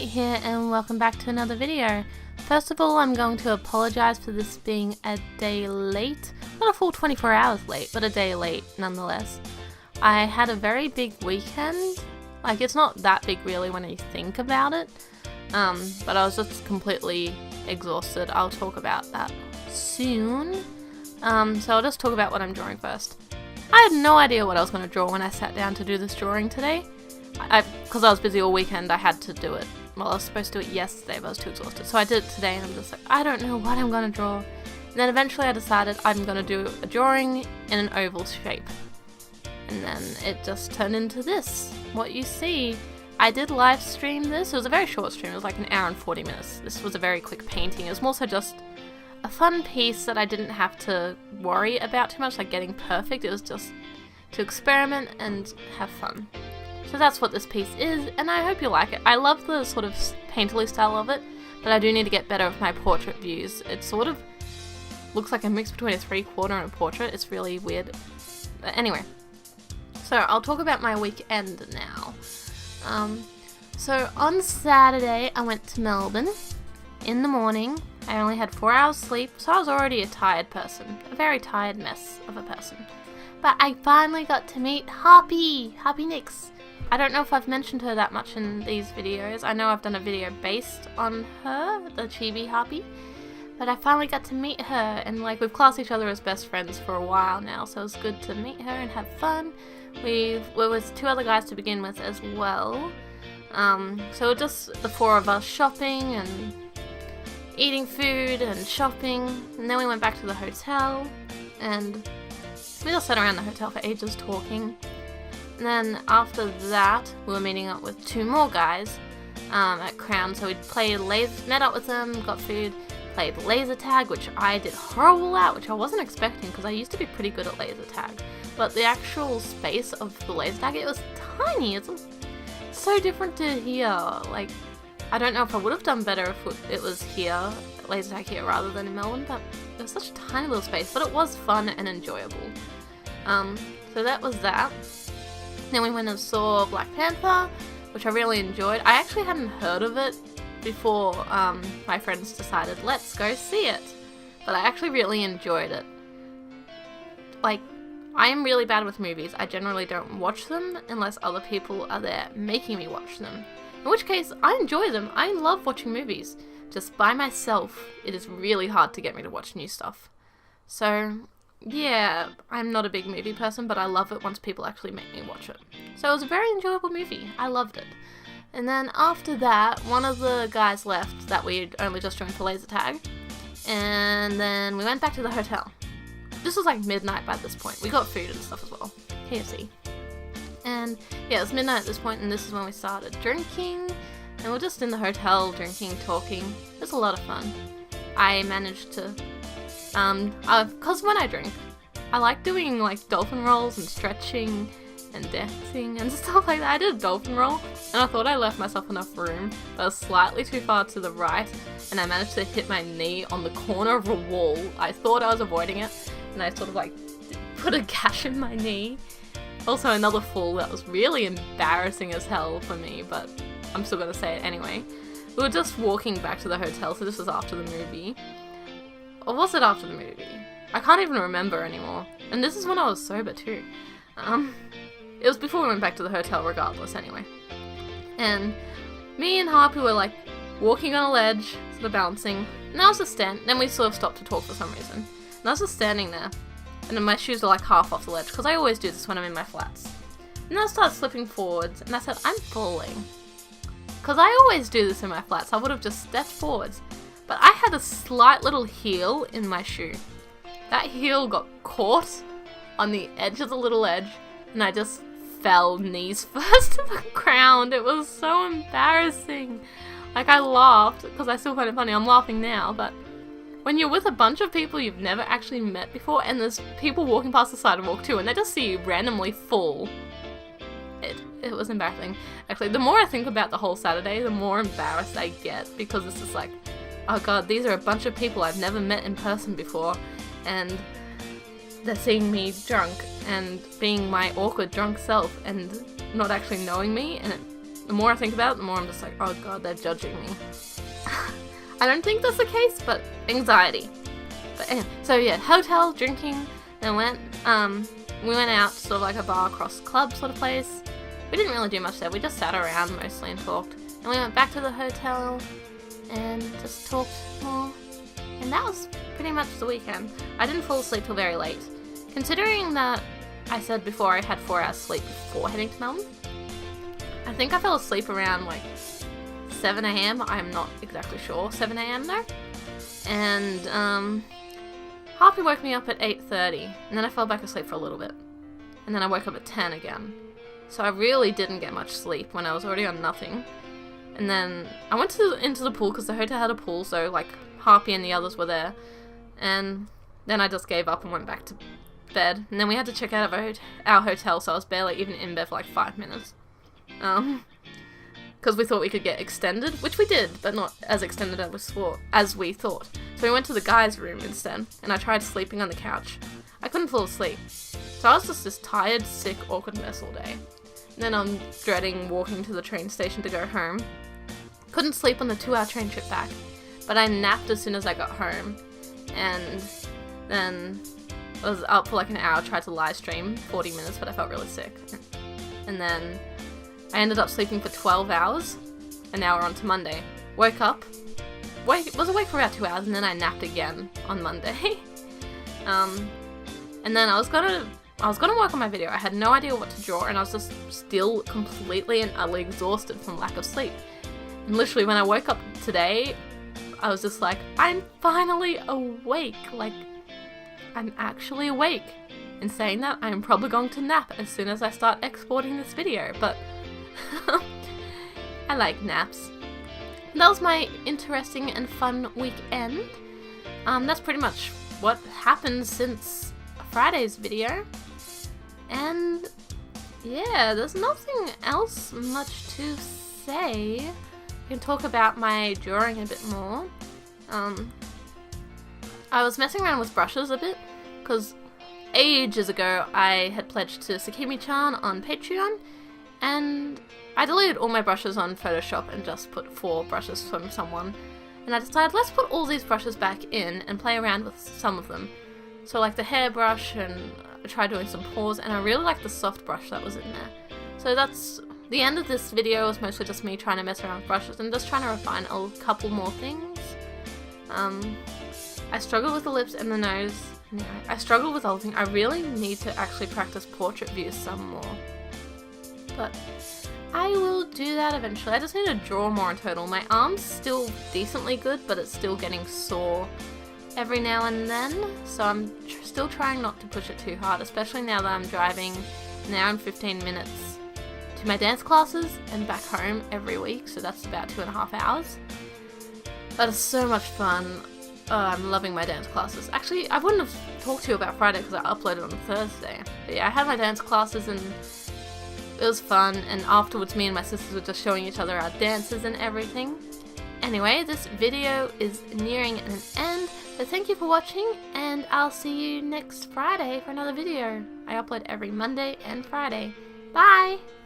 here and welcome back to another video. First of all, I'm going to apologize for this being a day late. Not a full 24 hours late, but a day late nonetheless. I had a very big weekend. Like, it's not that big really when you think about it. But I was just completely exhausted. I'll talk about that soon. So I'll just talk about what I'm drawing first. I had no idea what I was going to draw when I sat down to do this drawing today. Because I was busy all weekend, I had to do it. Well, I was supposed to do it yesterday, but I was too exhausted. So I did it today, and I'm just like, I don't know what I'm going to draw. And then eventually I decided I'm going to do a drawing in an oval shape. And then it just turned into this, what you see. I did live stream this. It was a very short stream. It was like an hour and 40 minutes. This was a very quick painting. It was more so just a fun piece that I didn't have to worry about too much, like getting perfect. It was just to experiment and have fun. So that's what this piece is, and I hope you like it. I love the sort of painterly style of it, but I do need to get better with my portrait views. It sort of looks like a mix between a 3/4 and a portrait. It's really weird. But anyway, so I'll talk about my weekend now. So on Saturday, I went to Melbourne in the morning. I only had 4 hours sleep, so I was already a tired person. A very tired mess of a person. But I finally got to meet Harpy Nix. I don't know if I've mentioned her that much in these videos. I know I've done a video based on her, the Chibi Harpy, but I finally got to meet her, and like we've classed each other as best friends for a while now, so it was good to meet her and have fun. There was 2 other guys to begin with as well. So just the 4 of us shopping and eating food and shopping, and then we went back to the hotel, and we just sat around the hotel for ages talking. And then after that, we were meeting up with 2 more guys at Crown. So we met up with them, got food, played laser tag, which I did horrible at, which I wasn't expecting because I used to be pretty good at laser tag. But the actual space of the laser tag, it was tiny. It's so different to here. Like, I don't know if I would have done better if it was here, laser tag here rather than in Melbourne, but it was such a tiny little space. But it was fun and enjoyable. So that was that. Then we went and saw Black Panther, which I really enjoyed. I actually hadn't heard of it before my friends decided, let's go see it. But I actually really enjoyed it. Like, I am really bad with movies. I generally don't watch them unless other people are there making me watch them. In which case, I enjoy them. I love watching movies. Just by myself, it is really hard to get me to watch new stuff. So yeah, I'm not a big movie person, but I love it once people actually make me watch it. So it was a very enjoyable movie. I loved it. And then after that, one of the guys left that we'd only just joined for laser tag. And then we went back to the hotel. This was like midnight by this point. We got food and stuff as well. KFC. And yeah, it was midnight at this point, and this is when we started drinking. And we're just in the hotel drinking, talking. It was a lot of fun. I managed to because when I drink, I like doing like dolphin rolls and stretching and dancing and stuff like that. I did a dolphin roll, and I thought I left myself enough room, but I was slightly too far to the right, and I managed to hit my knee on the corner of a wall. I thought I was avoiding it, and I sort of like put a gash in my knee. Also another fall that was really embarrassing as hell for me, but I'm still gonna say it anyway. We were just walking back to the hotel, so this was after the movie. Or was it after the movie? I can't even remember anymore. And this is when I was sober too. It was before we went back to the hotel regardless anyway. And me and Harpy were like walking on a ledge, sort of bouncing. And I was just standing. Then we sort of stopped to talk for some reason. And I was just standing there. And then my shoes were like half off the ledge, because I always do this when I'm in my flats. And then I started slipping forwards, and I said, I'm falling. Because I always do this in my flats. I would have just stepped forwards. But I had a slight little heel in my shoe. That heel got caught on the edge of the little edge, and I just fell knees first to the ground. It was so embarrassing. Like, I laughed, because I still find it funny. I'm laughing now, but when you're with a bunch of people you've never actually met before, and there's people walking past the sidewalk too, and they just see you randomly fall, it was embarrassing. Actually, the more I think about the whole Saturday, the more embarrassed I get, because it's just like, oh god, these are a bunch of people I've never met in person before, and they're seeing me drunk and being my awkward drunk self and not actually knowing me, and the more I think about it, the more I'm just like, oh god, they're judging me. I don't think that's the case, but anxiety. But anyway, so yeah, hotel, drinking, then we went out to sort of like a bar across club sort of place. We didn't really do much there, we just sat around mostly and talked. And we went back to the hotel and just talked more. And that was pretty much the weekend. I didn't fall asleep till very late. Considering that I said before I had 4 hours sleep before heading to Melbourne, I think I fell asleep around like 7 AM. I'm not exactly sure. 7 AM though. And Harpy woke me up at 8:30, and then I fell back asleep for a little bit. And then I woke up at 10 again. So I really didn't get much sleep when I was already on nothing. And then I went into the pool because the hotel had a pool, so like Harpy and the others were there. And then I just gave up and went back to bed. And then we had to check out of our hotel, so I was barely even in bed for like 5 minutes. Because we thought we could get extended, which we did, but not as extended as we thought. So we went to the guys' room instead, and I tried sleeping on the couch. I couldn't fall asleep. So I was just this tired, sick, awkward mess all day. And then I'm dreading walking to the train station to go home. Couldn't sleep on the 2-hour train trip back, but I napped as soon as I got home. And then I was up for like an hour, tried to live stream 40 minutes, but I felt really sick. And then I ended up sleeping for 12 hours, and now we're on to Monday. Woke up, was awake for about 2 hours, and then I napped again on Monday. And then I was gonna work on my video. I had no idea what to draw, and I was just still completely and utterly exhausted from lack of sleep. And literally when I woke up today, I was just like, I'm finally awake. Like, I'm actually awake. In saying that, I'm probably going to nap as soon as I start exporting this video, but I like naps. That was my interesting and fun weekend. That's pretty much what happened since Friday's video. And yeah, there's nothing else much to say. I can talk about my drawing a bit more. I was messing around with brushes a bit, because ages ago I had pledged to Sakimi-chan on Patreon, and I deleted all my brushes on Photoshop and just put 4 brushes from someone. And I decided, let's put all these brushes back in and play around with some of them. So like the hairbrush, and I tried doing some paws, and I really like the soft brush that was in there. So that's the end of this video. Was mostly just me trying to mess around with brushes and just trying to refine a couple more things. I struggled with the lips and the nose. Yeah, I struggled with everything. I really need to actually practice portrait views some more. But I will do that eventually. I just need to draw more in total. My arm's still decently good, but it's still getting sore every now and then. So I'm still trying not to push it too hard, especially now that I'm driving an hour and 15 minutes to my dance classes and back home every week. So that's about 2.5 hours. But it's so much fun. I'm loving my dance classes. Actually, I wouldn't have talked to you about Friday because I uploaded on Thursday. But yeah, I had my dance classes and it was fun, and afterwards me and my sisters were just showing each other our dances and everything. Anyway, this video is nearing an end, so thank you for watching, and I'll see you next Friday for another video. I upload every Monday and Friday. Bye!